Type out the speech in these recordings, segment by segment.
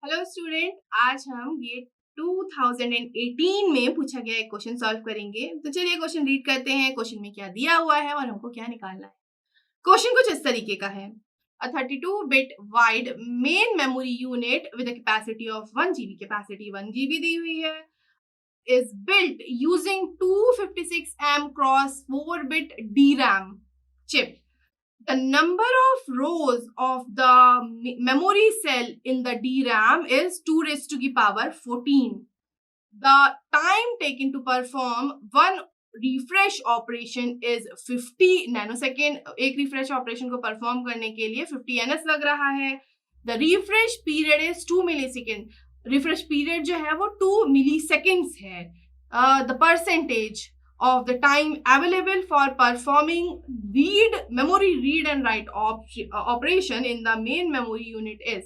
Hello student, आज हम gate 2018 में पूछा गया एक क्वेश्चन सॉल्व करेंगे। तो चलिए क्वेश्चन रीड करते हैं, क्वेश्चन में क्या दिया हुआ है और हमको क्या निकालना है। क्वेश्चन कुछ इस तरीके का है। A 32-bit wide main memory unit with a capacity of 1 GB, capacity 1 GB दी हुई है, is built using 256 M cross 4-bit DRAM chip. The number of rows of the memory cell in the DRAM is 2 raised to the power 14. The time taken to perform one refresh operation is 50 nanosecond. एक refresh operation को perform करने के लिए 50 ns लग रहा है. The refresh period is 2 millisecond. Refresh period जो है वो 2 milliseconds है. The percentage of the time available for performing memory read and write operation in the main memory unit is.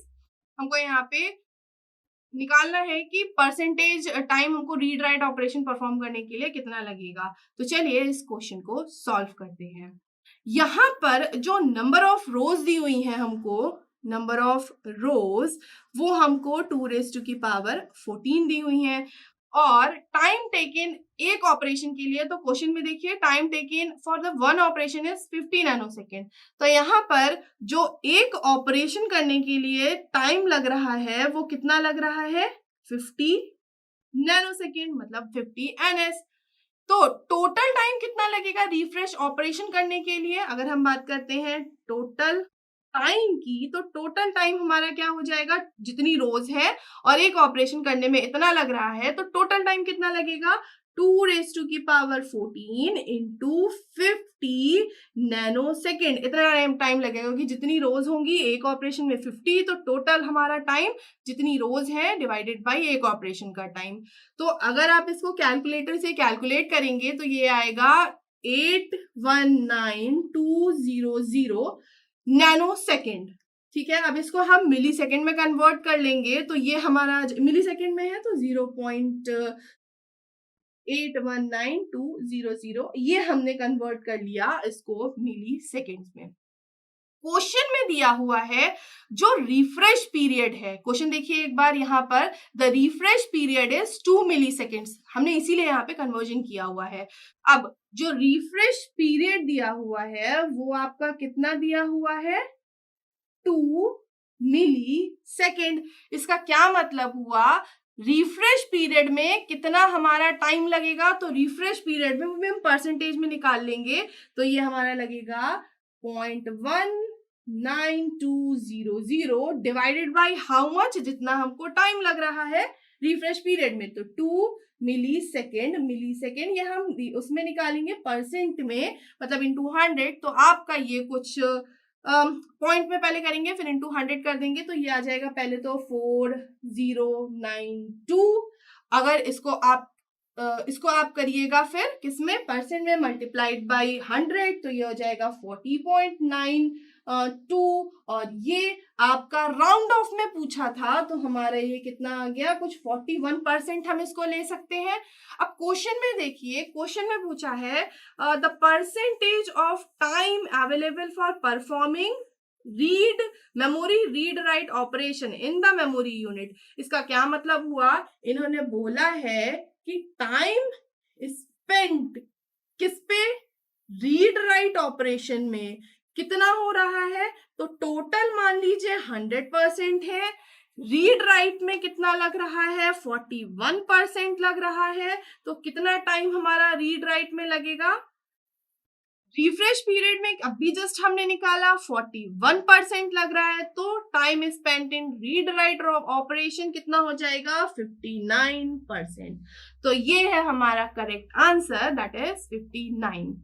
हमको यहाँ पे निकालना है कि परसेंटेज टाइम हमको रीड राइट ऑपरेशन परफॉर्म करने के लिए कितना लगेगा। तो चलिए इस क्वेश्चन को सॉल्व करते हैं। यहाँ पर जो नंबर ऑफ रोज दी हुई है हमको, नंबर ऑफ रोज वो हमको 2 raised to the power 14 दी हुई है और टाइम टेकन एक ऑपरेशन के लिए, तो क्वेश्चन में देखिए time taken for the one operation is 50 nanosecond. तो यहाँ पर जो एक ऑपरेशन करने के लिए टाइम लग रहा है वो कितना लग रहा है, 50 नैनोसेकेंड, मतलब 50 ns। तो टोटल टाइम कितना लगेगा रिफ्रेश ऑपरेशन करने के लिए? अगर हम बात करते हैं टोटल टाइम की, तो टोटल टाइम हमारा क्या हो जाएगा, जितनी रोज है और एक ऑपरेशन करने में इतना लग रहा है, तो टोटल टाइम कितना लगेगा, 2 raised to the power 14 into 50 nanosecond. इतना टाइम लगेगा क्योंकि जितनी रोज होंगी एक ऑपरेशन में 50, तो टोटल हमारा टाइम जितनी रोज है डिवाइडेड बाय एक ऑपरेशन का टाइम। तो अगर आप इसको कैलकुलेटर से कैलकुलेट करेंगे तो ये आएगा 819200 नैनोसेकेंड। ठीक है, अब इसको हम मिली सेकेंड में कन्वर्ट कर लेंगे तो ये हमारा मिली सेकेंड में है तो 0.819200 ये हमने कन्वर्ट कर लिया इसको मिली सेकेंड्स में। क्वेश्चन में दिया हुआ है जो रिफ्रेश पीरियड है, क्वेश्चन देखिए एक बार यहाँ पर, द रिफ्रेश पीरियड इज 2 मिलीसेकेंड्स, हमने इसीलिए यहाँ पे कन्वर्जन किया हुआ है। अब जो रिफ्रेश पीरियड दिया हुआ है वो आपका कितना दिया हुआ है, 2 मिलीसेकेंड। इसका क्या मतलब हुआ, रिफ्रेश पीरियड में कितना हमारा टाइम लगेगा, तो रिफ्रेश पीरियड में हम परसेंटेज में निकाल लेंगे तो ये हमारा लगेगा 0.19200 डिवाइडेड बाय हाउ मच, जितना हमको टाइम लग रहा है रिफ्रेश पीरियड में, तो 2 मिलीसेकेंड ये हम उसमें निकालेंगे परसेंट में, मतलब इनटू 100। तो आपका ये कुछ पॉइंट में पहले करेंगे फिर इनटू 100 कर देंगे तो ये आ जाएगा पहले तो 4092। अगर इसको आप करिएगा फिर किसमें, परसेंट में, मल्टीप्लाइड बाय 100 तो ये हो जाएगा 40.92। और ये आपका राउंड ऑफ में पूछा था तो हमारा ये कितना आ गया, कुछ 41% हम इसको ले सकते हैं। अब क्वेश्चन में देखिए, क्वेश्चन में पूछा है the percentage of time available for performing memory read write operation in the memory unit. इसका क्या मतलब हुआ, इन्होंने बोला है कि टाइम स्पेंट किस पे, रीड राइट ऑपरेशन में कितना हो रहा है, तो टोटल मान लीजिए 100% है, रीड राइट में कितना लग रहा है, 41% लग रहा है। तो कितना टाइम हमारा रीड राइट में लगेगा, रिफ्रेश पीरियड में अभी जस्ट हमने निकाला 41% लग रहा है, तो time spent in read write operation कितना हो जाएगा, 59%। तो ये है हमारा करेक्ट आंसर, दैट इज 59।